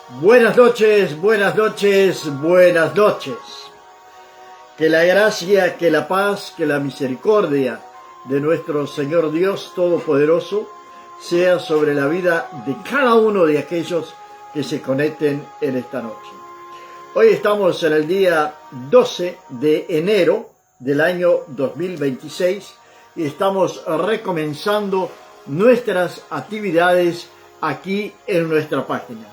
Buenas noches, buenas noches, buenas noches. Que la gracia, que la paz, que la misericordia de nuestro Señor Dios Todopoderoso sea sobre la vida de cada uno de aquellos que se conecten en esta noche. Hoy estamos en el día 12 de enero del año 2026 y estamos recomenzando nuestras actividades aquí en nuestra página.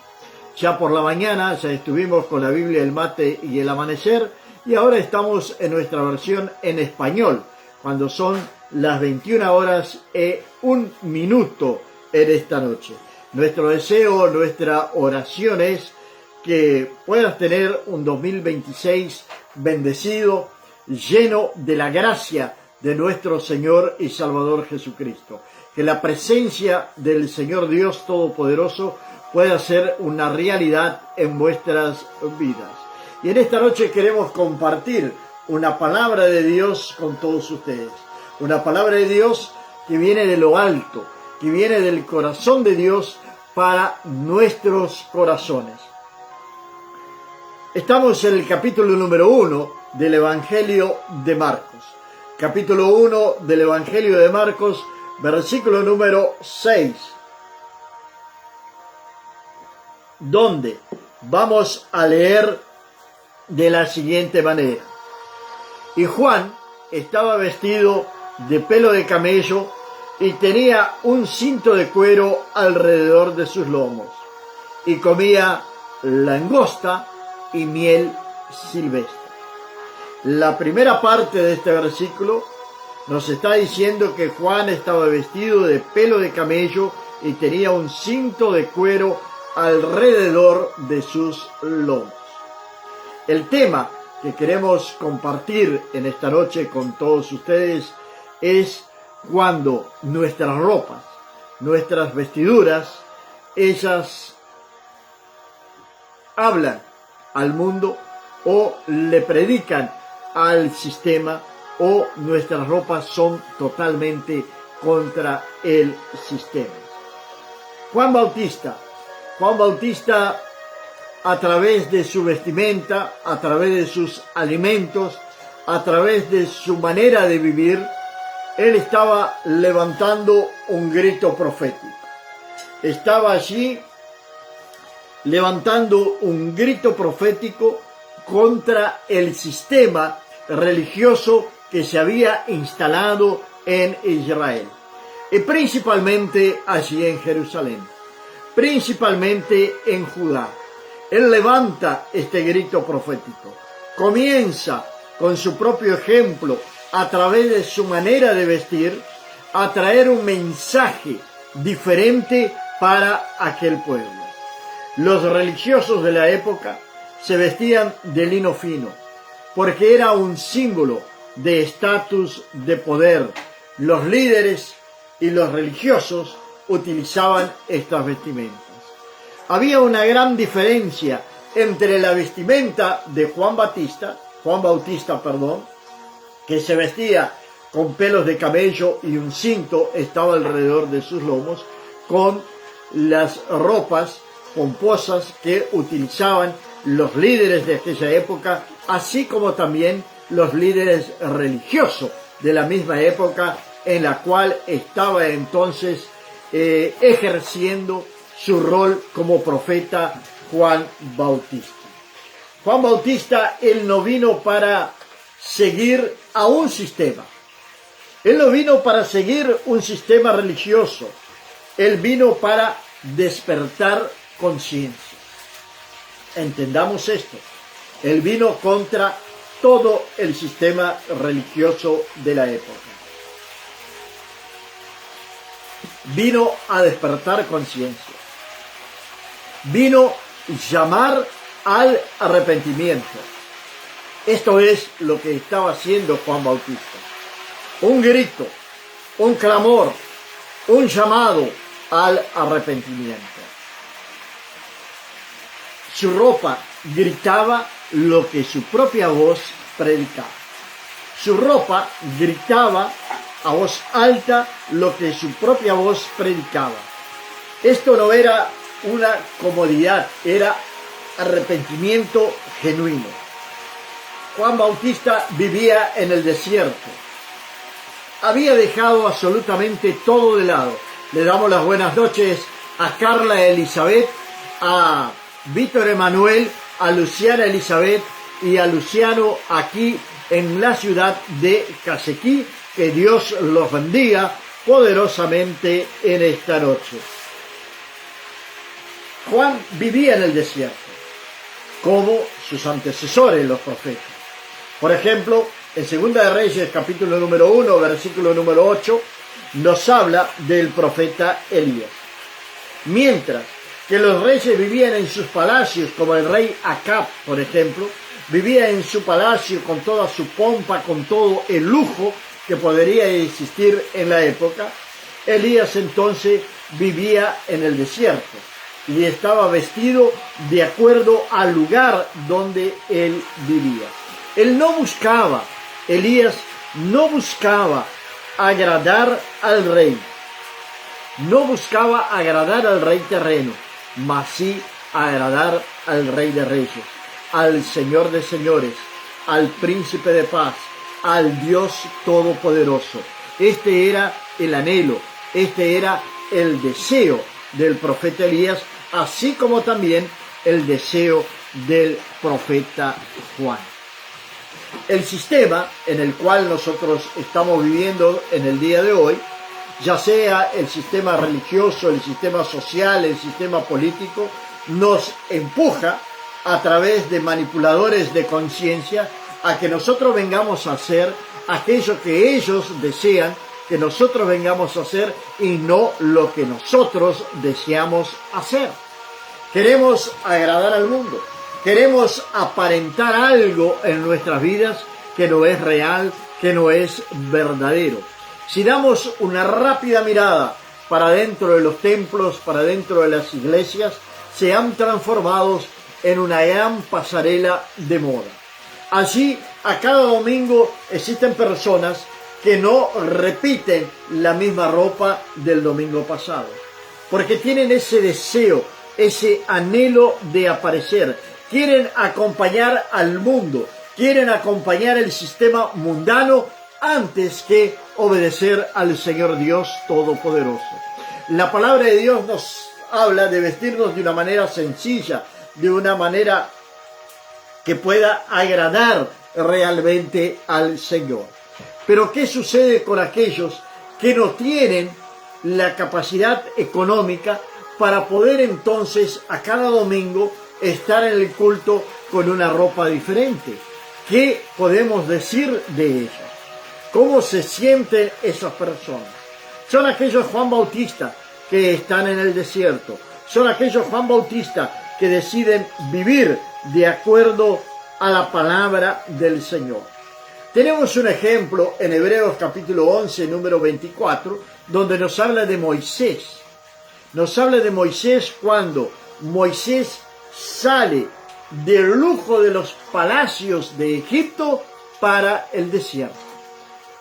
Ya por la mañana ya estuvimos con la Biblia, el mate y el amanecer, y ahora estamos en nuestra versión en español, cuando son las 21 horas e 1 minuto en esta noche. Nuestro deseo, nuestra oración es que puedas tener un 2026 bendecido, lleno de la gracia de nuestro Señor y Salvador Jesucristo. Que la presencia del Señor Dios Todopoderoso pueda ser una realidad en vuestras vidas. Y en esta noche queremos compartir una palabra de Dios con todos ustedes. Una palabra de Dios que viene de lo alto, que viene del corazón de Dios para nuestros corazones. Estamos en el capítulo número 1 del Evangelio de Marcos. Capítulo 1 del Evangelio de Marcos, versículo número 6. Donde vamos a leer de la siguiente manera. Y Juan estaba vestido de pelo de camello y tenía un cinto de cuero alrededor de sus lomos, y comía langosta y miel silvestre. La primera parte de este versículo nos está diciendo que Juan estaba vestido de pelo de camello y tenía un cinto de cuero alrededor de sus lomos. El tema que queremos compartir en esta noche con todos ustedes es cuando nuestras ropas, nuestras vestiduras, ellas hablan al mundo o le predican al sistema, o nuestras ropas son totalmente contra el sistema. Juan Bautista, a través de su vestimenta, a través de sus alimentos, a través de su manera de vivir, él estaba levantando un grito profético. Estaba allí levantando un grito profético contra el sistema religioso que se había instalado en Israel, y principalmente allí en Jerusalén, principalmente en Judá. Él levanta este grito profético, comienza con su propio ejemplo, a través de su manera de vestir, a traer un mensaje diferente para aquel pueblo. Los religiosos de la época se vestían de lino fino, porque era un símbolo de estatus, de poder. Los líderes y los religiosos utilizaban estas vestimentas. Había una gran diferencia entre la vestimenta de Juan Bautista, que se vestía con pelos de camello y un cinto estaba alrededor de sus lomos, con las ropas pomposas que utilizaban los líderes de aquella época, así como también los líderes religiosos de la misma época en la cual estaba entonces ejerciendo su rol como profeta Juan Bautista. Juan Bautista, él no vino para seguir a un sistema. Él no vino para seguir un sistema religioso. Él vino para despertar conciencia. Entendamos esto. Él vino contra todo el sistema religioso de la época. Vino a despertar conciencia. Vino a llamar al arrepentimiento. Esto es lo que estaba haciendo Juan Bautista. Un grito, un clamor, un llamado al arrepentimiento. Su ropa gritaba lo que su propia voz predicaba. Su ropa gritaba a voz alta lo que su propia voz predicaba. Esto no era una comodidad, era arrepentimiento genuino. Juan Bautista vivía en el desierto. Había dejado absolutamente todo de lado. Le damos las buenas noches a Carla Elizabeth, a Víctor Emanuel, a Luciana Elizabeth y a Luciano aquí en la ciudad de Casequí. Que Dios los bendiga poderosamente en esta noche. Juan vivía en el desierto, como sus antecesores, los profetas. Por ejemplo, en Segunda de Reyes, capítulo número 1, versículo número 8, nos habla del profeta Elías. Mientras que los reyes vivían en sus palacios, como el rey Acab, por ejemplo, vivía en su palacio con toda su pompa, con todo el lujo que podría existir en la época, Elías entonces vivía en el desierto y estaba vestido de acuerdo al lugar donde él vivía. Elías no buscaba agradar al rey, no buscaba agradar al rey terreno, mas sí agradar al rey de reyes, al Señor de señores, al príncipe de paz, al Dios todopoderoso. Este era el anhelo, este era el deseo del profeta Elías, así como también el deseo del profeta Juan. El sistema en el cual nosotros estamos viviendo en el día de hoy, ya sea el sistema religioso, el sistema social, el sistema político, nos empuja a través de manipuladores de conciencia a que nosotros vengamos a hacer aquello que ellos desean que nosotros vengamos a hacer y no lo que nosotros deseamos hacer. Queremos agradar al mundo, queremos aparentar algo en nuestras vidas que no es real, que no es verdadero. Si damos una rápida mirada para dentro de los templos, para dentro de las iglesias, se han transformado en una gran pasarela de moda. Allí, a cada domingo, existen personas que no repiten la misma ropa del domingo pasado, porque tienen ese deseo, ese anhelo de aparecer, quieren acompañar al mundo, quieren acompañar el sistema mundano antes que obedecer al Señor Dios Todopoderoso. La palabra de Dios nos habla de vestirnos de una manera sencilla, de una manera que pueda agradar realmente al Señor. Pero ¿qué sucede con aquellos que no tienen la capacidad económica para poder entonces a cada domingo estar en el culto con una ropa diferente? ¿Qué podemos decir de ellos? ¿Cómo se sienten esas personas? Son aquellos Juan Bautista que están en el desierto. Son aquellos Juan Bautista que deciden vivir de acuerdo a la palabra del Señor. Tenemos un ejemplo en Hebreos capítulo 11, número 24, donde nos habla de Moisés. Nos habla de Moisés cuando Moisés sale del lujo de los palacios de Egipto para el desierto.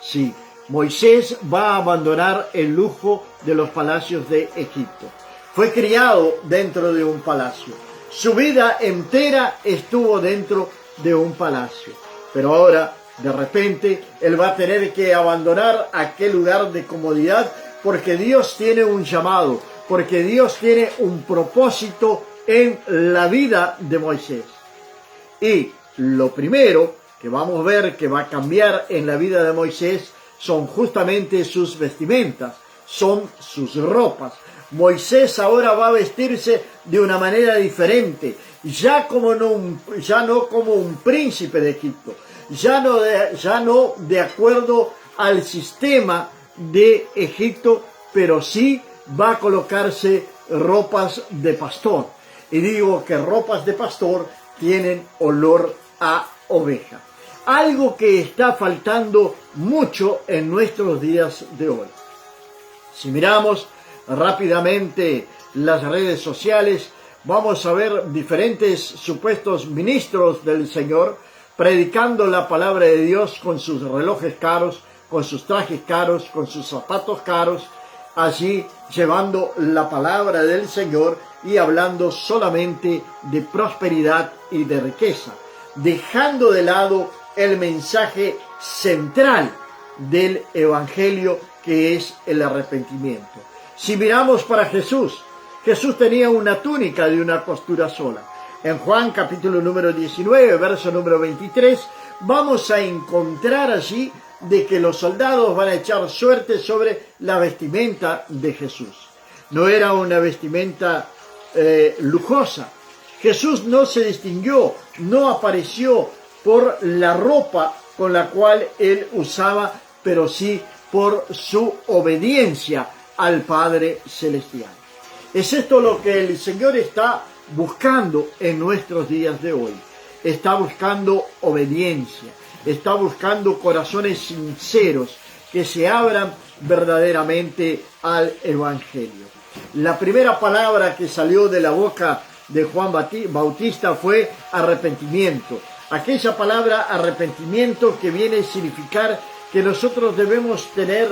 Sí, Moisés va a abandonar el lujo de los palacios de Egipto. Fue criado dentro de un palacio. Su vida entera estuvo dentro de un palacio. Pero ahora, de repente, él va a tener que abandonar aquel lugar de comodidad porque Dios tiene un llamado, porque Dios tiene un propósito en la vida de Moisés. Y lo primero que vamos a ver que va a cambiar en la vida de Moisés son justamente sus vestimentas, son sus ropas. Moisés ahora va a vestirse de una manera diferente, ya no como un príncipe de Egipto, ya no de acuerdo al sistema de Egipto, pero sí va a colocarse ropas de pastor. Y digo que ropas de pastor tienen olor a oveja. Algo que está faltando mucho en nuestros días de hoy. Si miramos rápidamente las redes sociales, vamos a ver diferentes supuestos ministros del Señor predicando la palabra de Dios con sus relojes caros, con sus trajes caros, con sus zapatos caros, allí llevando la palabra del Señor y hablando solamente de prosperidad y de riqueza, dejando de lado el mensaje central del Evangelio, que es el arrepentimiento. Si miramos para Jesús, Jesús tenía una túnica de una costura sola. En Juan capítulo número 19, verso número 23, vamos a encontrar allí de que los soldados van a echar suerte sobre la vestimenta de Jesús. No era una vestimenta lujosa. Jesús no se distinguió, no apareció por la ropa con la cual él usaba, pero sí por su obediencia al Padre Celestial. Es esto lo que el Señor está buscando en nuestros días de hoy. Está buscando obediencia, está buscando corazones sinceros que se abran verdaderamente al Evangelio. La primera palabra que salió de la boca de Juan Bautista fue arrepentimiento. Aquella palabra arrepentimiento que viene a significar que nosotros debemos tener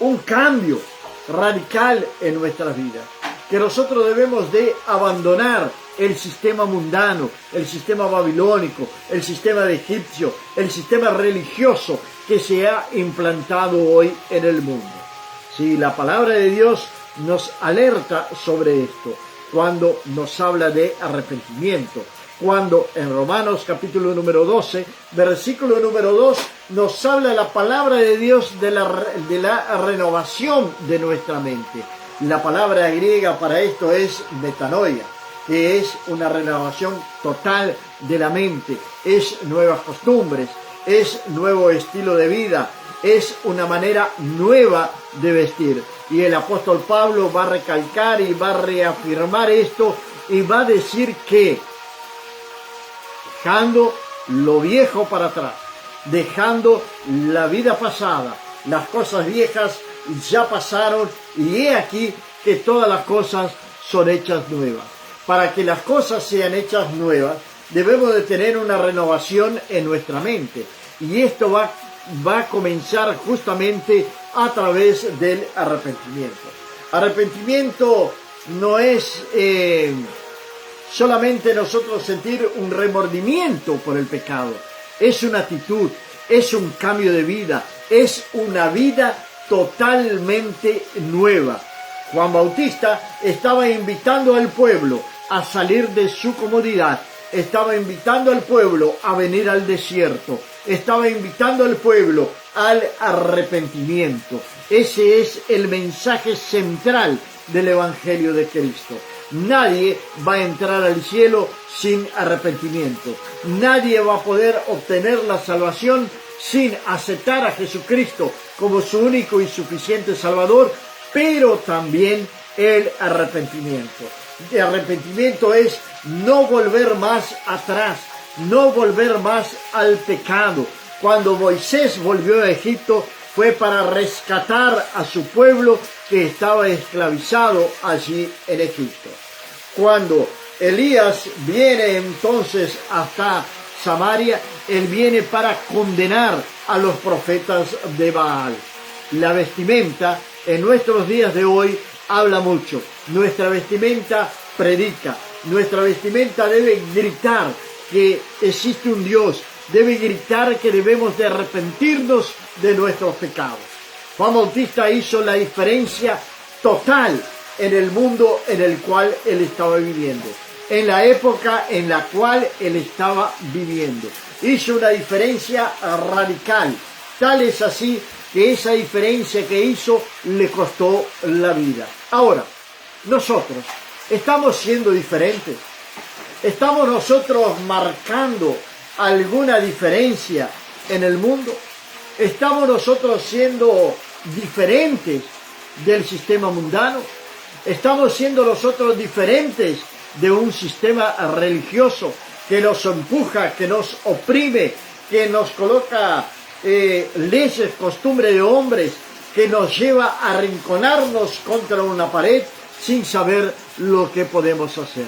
un cambio radical en nuestras vidas, que nosotros debemos de abandonar el sistema mundano, el sistema babilónico, el sistema de egipcio, el sistema religioso que se ha implantado hoy en el mundo. Sí, la palabra de Dios nos alerta sobre esto cuando nos habla de arrepentimiento. Cuando en Romanos capítulo número 12, versículo número 2, nos habla la palabra de Dios de la renovación de nuestra mente. La palabra griega para esto es metanoia, que es una renovación total de la mente, es nuevas costumbres, es nuevo estilo de vida, es una manera nueva de vestir. Y el apóstol Pablo va a recalcar y va a reafirmar esto y va a decir que dejando lo viejo para atrás, dejando la vida pasada, las cosas viejas ya pasaron y he aquí que todas las cosas son hechas nuevas. Para que las cosas sean hechas nuevas, debemos de tener una renovación en nuestra mente. Y esto va a comenzar justamente a través del arrepentimiento. Arrepentimiento no es solamente nosotros sentir un remordimiento por el pecado. Es una actitud, es un cambio de vida, es una vida totalmente nueva. Juan Bautista estaba invitando al pueblo a salir de su comodidad, estaba invitando al pueblo a venir al desierto, estaba invitando al pueblo al arrepentimiento. Ese es el mensaje central del Evangelio de Cristo. Nadie va a entrar al cielo sin arrepentimiento. Nadie va a poder obtener la salvación sin aceptar a Jesucristo como su único y suficiente Salvador, pero también el arrepentimiento. El arrepentimiento es no volver más atrás, no volver más al pecado. Cuando Moisés volvió a Egipto fue para rescatar a su pueblo que estaba esclavizado allí en Egipto. Cuando Elías viene entonces hasta Samaria, él viene para condenar a los profetas de Baal. La vestimenta en nuestros días de hoy habla mucho. Nuestra vestimenta predica. Nuestra vestimenta debe gritar que existe un Dios. Debe gritar que debemos de arrepentirnos de nuestros pecados. Juan Bautista hizo la diferencia total en el mundo en el cual él estaba viviendo, en la época en la cual él estaba viviendo. Hizo una diferencia radical. Tal es así que esa diferencia que hizo le costó la vida. Ahora, nosotros estamos siendo diferentes. ¿Estamos nosotros marcando alguna diferencia en el mundo? ¿Estamos nosotros siendo diferentes del sistema mundano? ¿Estamos siendo nosotros diferentes de un sistema religioso que nos empuja, que nos oprime, que nos coloca leyes, costumbres de hombres, que nos lleva a arrinconarnos contra una pared sin saber lo que podemos hacer?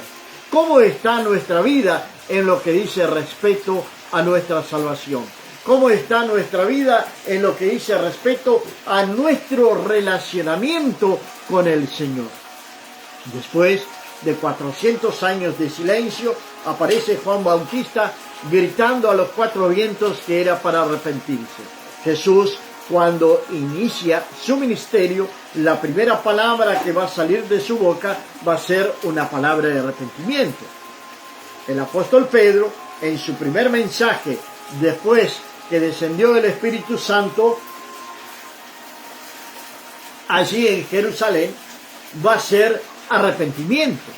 ¿Cómo está nuestra vida en lo que dice respecto a nuestra salvación? cómo está nuestra vida en lo que dice respecto a nuestro relacionamiento con el Señor. Después de 400 años de silencio, aparece Juan Bautista gritando a los cuatro vientos que era para arrepentirse. Jesús, cuando inicia su ministerio, la primera palabra que va a salir de su boca va a ser una palabra de arrepentimiento. El apóstol Pedro, en su primer mensaje, después que descendió el Espíritu Santo, allí en Jerusalén, va a ser arrepentimiento.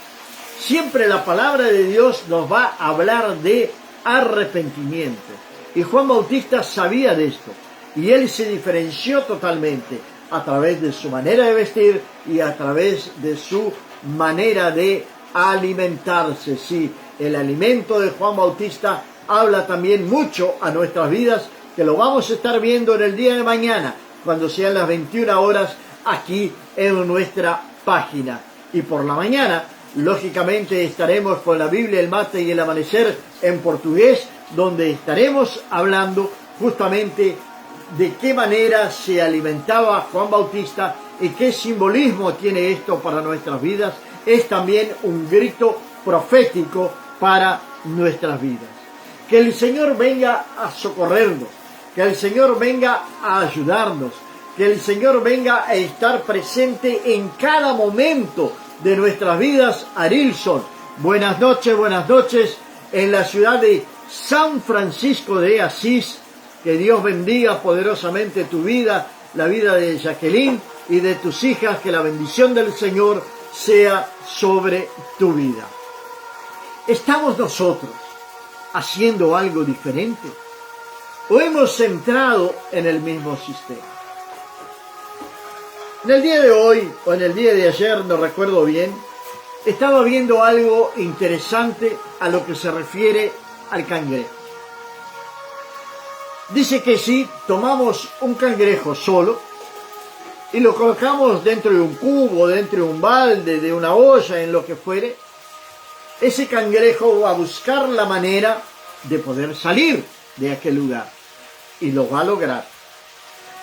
Siempre la palabra de Dios nos va a hablar de arrepentimiento. Y Juan Bautista sabía de esto. Y él se diferenció totalmente a través de su manera de vestir y a través de su manera de alimentarse. Sí, el alimento de Juan Bautista habla también mucho a nuestras vidas, que lo vamos a estar viendo en el día de mañana, cuando sean las 21 horas, aquí en nuestra página. Y por la mañana, lógicamente, estaremos con la Biblia, el mate y el amanecer en portugués, donde estaremos hablando justamente de qué manera se alimentaba Juan Bautista y qué simbolismo tiene esto para nuestras vidas. Es también un grito profético para nuestras vidas. Que el Señor venga a socorrernos, que el Señor venga a ayudarnos, que el Señor venga a estar presente en cada momento de nuestras vidas. Arilson, buenas noches en la ciudad de San Francisco de Asís. Que Dios bendiga poderosamente tu vida, la vida de Jacqueline y de tus hijas, que la bendición del Señor sea sobre tu vida. ¿Estamos nosotros haciendo algo diferente? ¿O hemos entrado en el mismo sistema? En el día de hoy, o en el día de ayer, no recuerdo bien, estaba viendo algo interesante a lo que se refiere al cangrejo. Dice que si tomamos un cangrejo solo y lo colocamos dentro de un cubo, dentro de un balde, de una olla, en lo que fuere, ese cangrejo va a buscar la manera de poder salir de aquel lugar y lo va a lograr.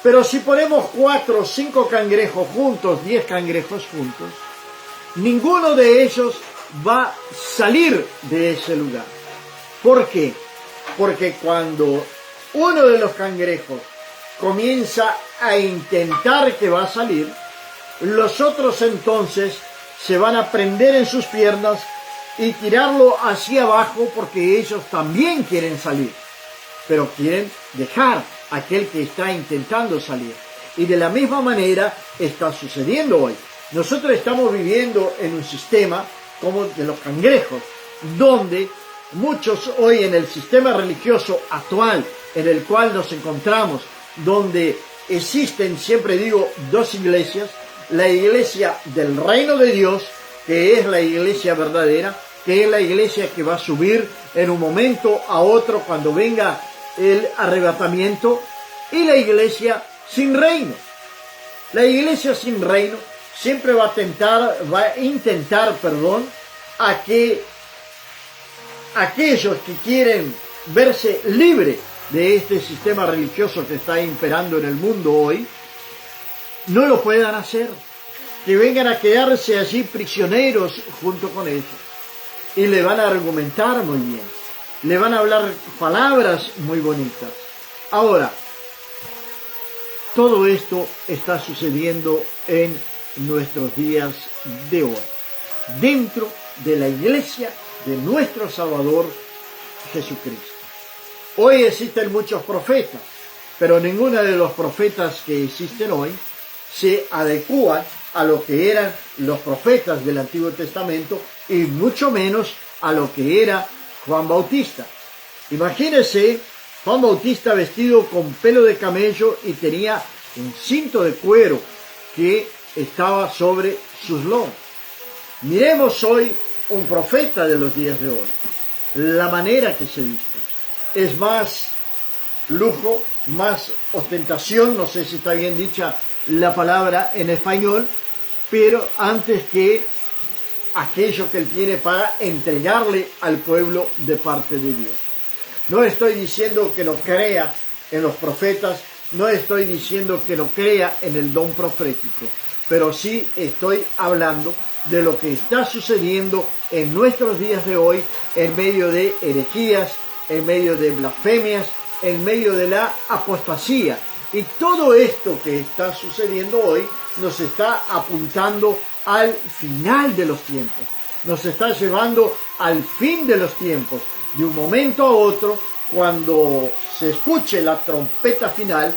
Pero si ponemos 4 o 5 cangrejos juntos, 10 cangrejos juntos, ninguno de ellos va a salir de ese lugar. ¿Por qué? Porque cuando uno de los cangrejos comienza a intentar que va a salir, los otros entonces se van a prender en sus piernas y tirarlo hacia abajo, porque ellos también quieren salir, pero quieren dejar a aquel que está intentando salir. Y de la misma manera está sucediendo hoy. Nosotros estamos viviendo en un sistema como de los cangrejos, donde muchos hoy en el sistema religioso actual en el cual nos encontramos, donde existen, siempre digo, 2 iglesias: la iglesia del reino de Dios, que es la iglesia verdadera, que es la iglesia que va a subir en un momento a otro cuando venga el arrebatamiento, y la iglesia sin reino. La iglesia sin reino siempre va a intentar, a que aquellos que quieren verse libres de este sistema religioso que está imperando en el mundo hoy, no lo puedan hacer, que vengan a quedarse allí prisioneros junto con ellos. Y le van a argumentar muy bien, le van a hablar palabras muy bonitas. Ahora, todo esto está sucediendo en nuestros días de hoy, dentro de la iglesia de nuestro Salvador Jesucristo. Hoy existen muchos profetas, pero ninguno de los profetas que existen hoy se adecúan a lo que eran los profetas del Antiguo Testamento, y mucho menos a lo que era Juan Bautista. Imagínense Juan Bautista vestido con pelo de camello y tenía un cinto de cuero que estaba sobre sus lomos. Miremos hoy un profeta de los días de hoy, la manera que se viste. Es más lujo, más ostentación, no sé si está bien dicha la palabra en español, pero antes que aquello que él tiene para entregarle al pueblo de parte de Dios. No estoy diciendo que no crea en los profetas, no estoy diciendo que no crea en el don profético, pero sí estoy hablando de lo que está sucediendo en nuestros días de hoy, en medio de herejías, en medio de blasfemias, en medio de la apostasía. Y todo esto que está sucediendo hoy nos está apuntando al final de los tiempos, nos está llevando al fin de los tiempos. De un momento a otro, cuando se escuche la trompeta final,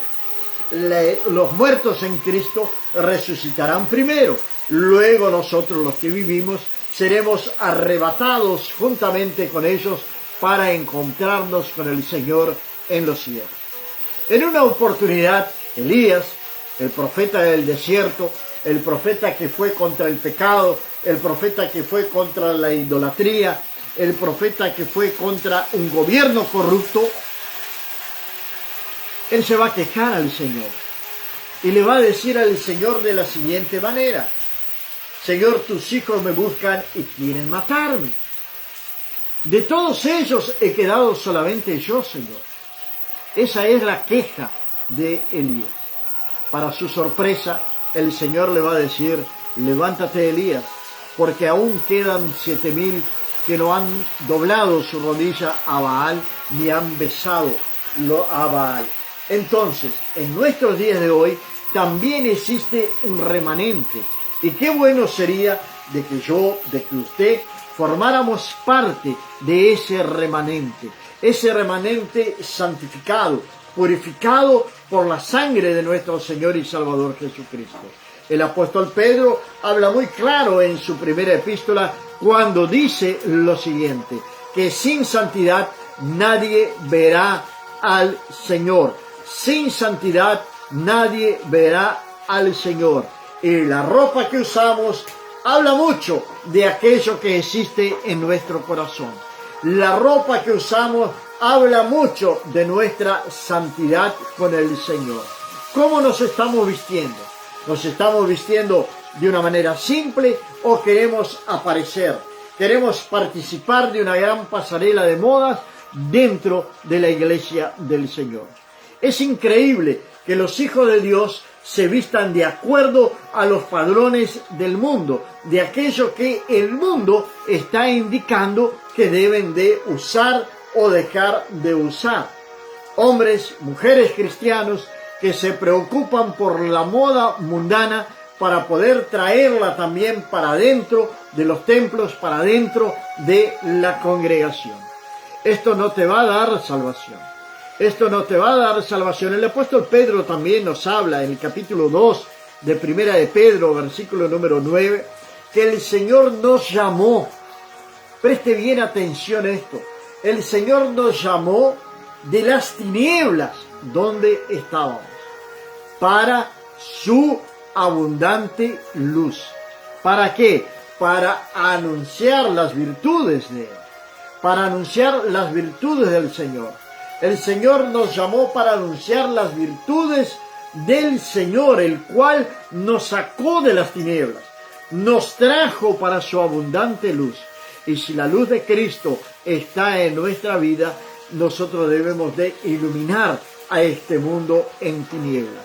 los muertos en Cristo resucitarán primero. Luego nosotros, los que vivimos, seremos arrebatados juntamente con ellos para encontrarnos con el Señor en los cielos. En una oportunidad, Elías, el profeta del desierto, el profeta que fue contra el pecado, el profeta que fue contra la idolatría, el profeta que fue contra un gobierno corrupto, él se va a quejar al Señor y le va a decir al Señor de la siguiente manera: Señor, tus hijos me buscan y quieren matarme. De todos ellos he quedado solamente yo, Señor. Esa es la queja de Elías. Para su sorpresa, el Señor le va a decir: levántate, Elías, porque aún quedan 7,000 que no han doblado su rodilla a Baal ni han besado a Baal. Entonces, en nuestros días de hoy también existe un remanente. Y qué bueno sería de que yo, de que usted, formáramos parte de ese remanente santificado, purificado por la sangre de nuestro Señor y Salvador Jesucristo. El apóstol Pedro habla muy claro en su primera epístola cuando dice lo siguiente: que sin santidad nadie verá al Señor. Sin santidad nadie verá al Señor. Y la ropa que usamos habla mucho de aquello que existe en nuestro corazón. La ropa que usamos habla mucho de nuestra santidad con el Señor. ¿Cómo nos estamos vistiendo? ¿Nos estamos vistiendo de una manera simple o queremos aparecer? ¿Queremos participar de una gran pasarela de modas dentro de la iglesia del Señor? Es increíble que los hijos de Dios se vistan de acuerdo a los padrones del mundo, de aquello que el mundo está indicando que deben de usar o dejar de usar. Hombres, mujeres cristianos que se preocupan por la moda mundana para poder traerla también para dentro de los templos, para dentro de la congregación. Esto no te va a dar salvación. Esto no te va a dar salvación. El apóstol Pedro también nos habla en el capítulo 2 de Primera de Pedro, versículo número 9, que el Señor nos llamó. Preste bien atención a esto. El Señor nos llamó de las tinieblas donde estábamos para su abundante luz. ¿Para qué? Para anunciar las virtudes de Él, para anunciar las virtudes del Señor. El Señor nos llamó para anunciar las virtudes del Señor, el cual nos sacó de las tinieblas, nos trajo para su abundante luz. Y si la luz de Cristo está en nuestra vida, nosotros debemos de iluminar a este mundo en tinieblas.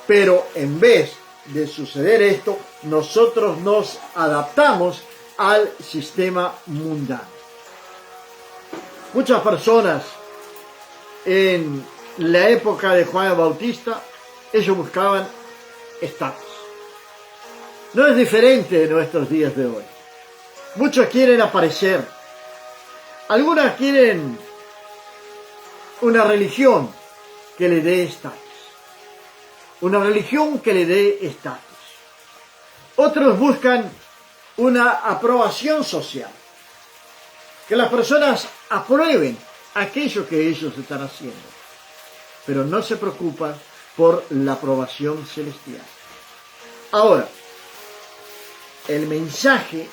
Pero en vez de suceder esto, nosotros nos adaptamos al sistema mundano. Muchas personas en la época de Juan el Bautista, ellos buscaban estatus. No es diferente de nuestros días de hoy. Muchos quieren aparecer. Algunas quieren una religión que le dé estatus. Una religión que le dé estatus. Otros buscan una aprobación social. Que las personas aprueben aquello que ellos están haciendo. Pero no se preocupan por la aprobación celestial. Ahora, el mensaje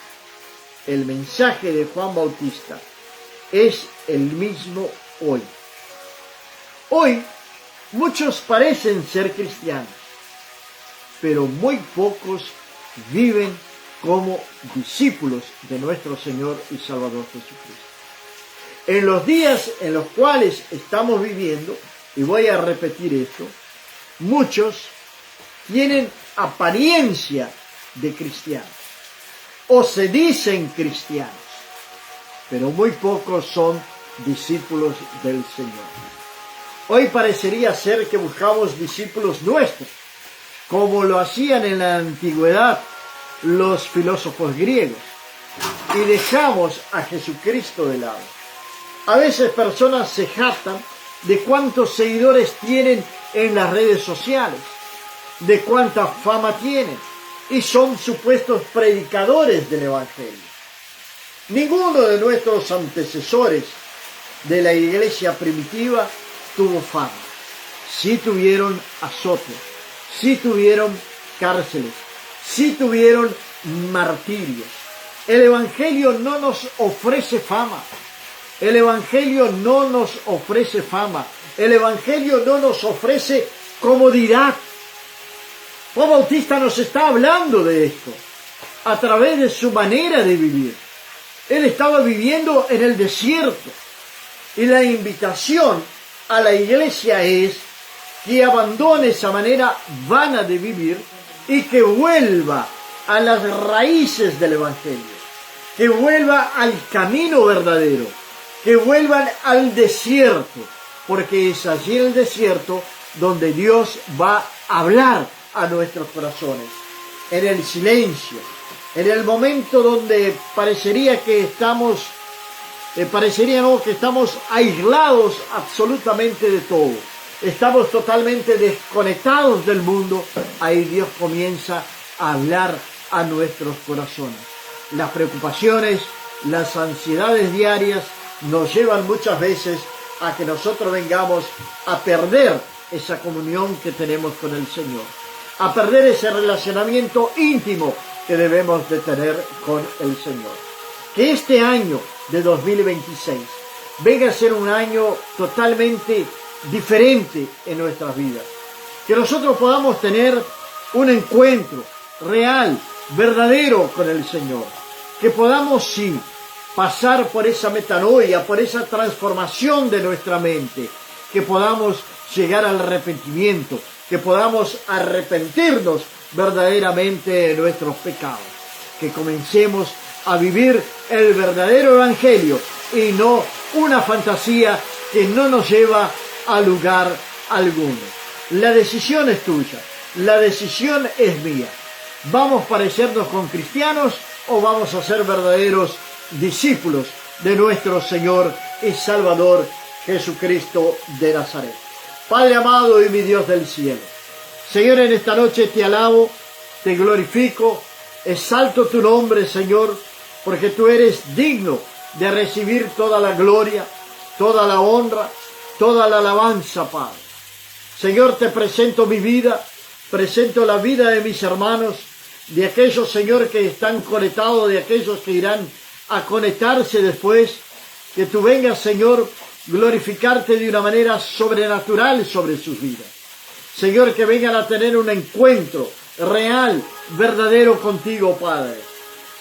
de Juan Bautista es el mismo hoy. Hoy muchos parecen ser cristianos, pero muy pocos viven como discípulos de nuestro Señor y Salvador Jesucristo. En los días en los cuales estamos viviendo, y voy a repetir esto, muchos tienen apariencia de cristianos o se dicen cristianos, pero muy pocos son discípulos del Señor. Hoy parecería ser que buscamos discípulos nuestros, como lo hacían en la antigüedad los filósofos griegos, y dejamos a Jesucristo de lado. A veces personas se jactan de cuántos seguidores tienen en las redes sociales, de cuánta fama tienen, y son supuestos predicadores del Evangelio. Ninguno de nuestros antecesores de la iglesia primitiva tuvo fama. Sí tuvieron azotes, sí tuvieron cárceles, sí tuvieron martirios. El Evangelio no nos ofrece fama. El Evangelio no nos ofrece fama. El Evangelio no nos ofrece comodidad. Juan Bautista nos está hablando de esto a través de su manera de vivir. Él estaba viviendo en el desierto. Y la invitación a la iglesia es que abandone esa manera vana de vivir y que vuelva a las raíces del Evangelio, que vuelva al camino verdadero, que vuelvan al desierto, porque es allí en el desierto donde Dios va a hablar a nuestros corazones, en el silencio, en el momento donde parecería que estamos aislados absolutamente de todo, estamos totalmente desconectados del mundo. Ahí Dios comienza a hablar a nuestros corazones. Las preocupaciones, las ansiedades diarias nos llevan muchas veces a que nosotros vengamos a perder esa comunión que tenemos con el Señor, a perder ese relacionamiento íntimo que debemos de tener con el Señor. Que este año de 2026 venga a ser un año totalmente diferente en nuestras vidas. Que nosotros podamos tener un encuentro real, verdadero con el Señor. Que podamos, sí, pasar por esa metanoia, por esa transformación de nuestra mente. Que podamos llegar al arrepentimiento, que podamos arrepentirnos verdaderamente de nuestros pecados. Que comencemos a vivir el verdadero evangelio y no una fantasía que no nos lleva a lugar alguno. La decisión es tuya, la decisión es mía. ¿Vamos a parecernos con cristianos o vamos a ser verdaderos discípulos de nuestro Señor y Salvador Jesucristo de Nazaret? Padre amado y mi Dios del cielo, Señor, en esta noche te alabo, te glorifico, exalto tu nombre, Señor, porque tú eres digno de recibir toda la gloria, toda la honra, toda la alabanza, Padre. Señor, te presento mi vida, presento la vida de mis hermanos, de aquellos, Señor, que están conectados, de aquellos que irán a conectarse después. Que tú vengas, Señor, glorificarte de una manera sobrenatural sobre sus vidas. Señor, que vengan a tener un encuentro real, verdadero contigo, Padre.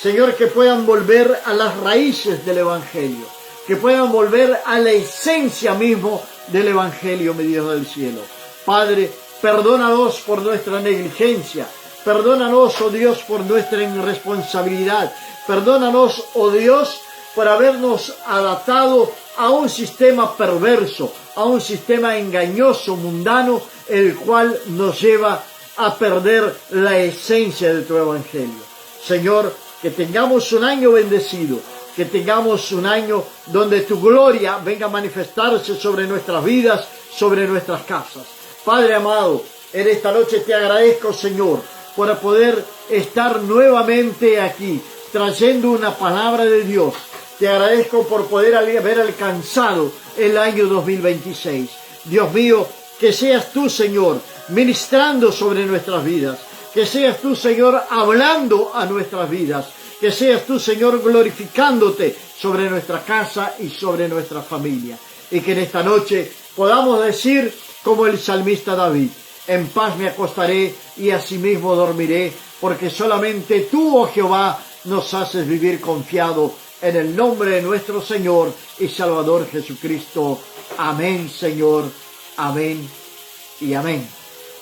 Señor, que puedan volver a las raíces del Evangelio, que puedan volver a la esencia mismo del Evangelio, mi Dios del cielo. Padre, perdónanos por nuestra negligencia, perdónanos, oh Dios, por nuestra irresponsabilidad, perdónanos, oh Dios, por habernos adaptado a un sistema perverso, a un sistema engañoso, mundano, el cual nos lleva a perder la esencia de tu Evangelio. Señor, que tengamos un año bendecido, que tengamos un año donde tu gloria venga a manifestarse sobre nuestras vidas, sobre nuestras casas. Padre amado, en esta noche te agradezco, Señor, por poder estar nuevamente aquí, trayendo una palabra de Dios. Te agradezco por poder haber alcanzado el año 2026. Dios mío, que seas tú, Señor, ministrando sobre nuestras vidas. Que seas tú, Señor, hablando a nuestras vidas. Que seas tú, Señor, glorificándote sobre nuestra casa y sobre nuestra familia. Y que en esta noche podamos decir, como el salmista David: en paz me acostaré y asimismo dormiré, porque solamente tú, oh Jehová, nos haces vivir confiado, en el nombre de nuestro Señor y Salvador Jesucristo. Amén, Señor, Amén y amén.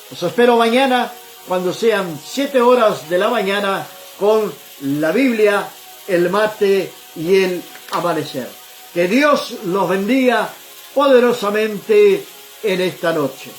Los espero mañana cuando sean 7 horas de la mañana con la Biblia, el mate y el amanecer. Que Dios los bendiga poderosamente en esta noche.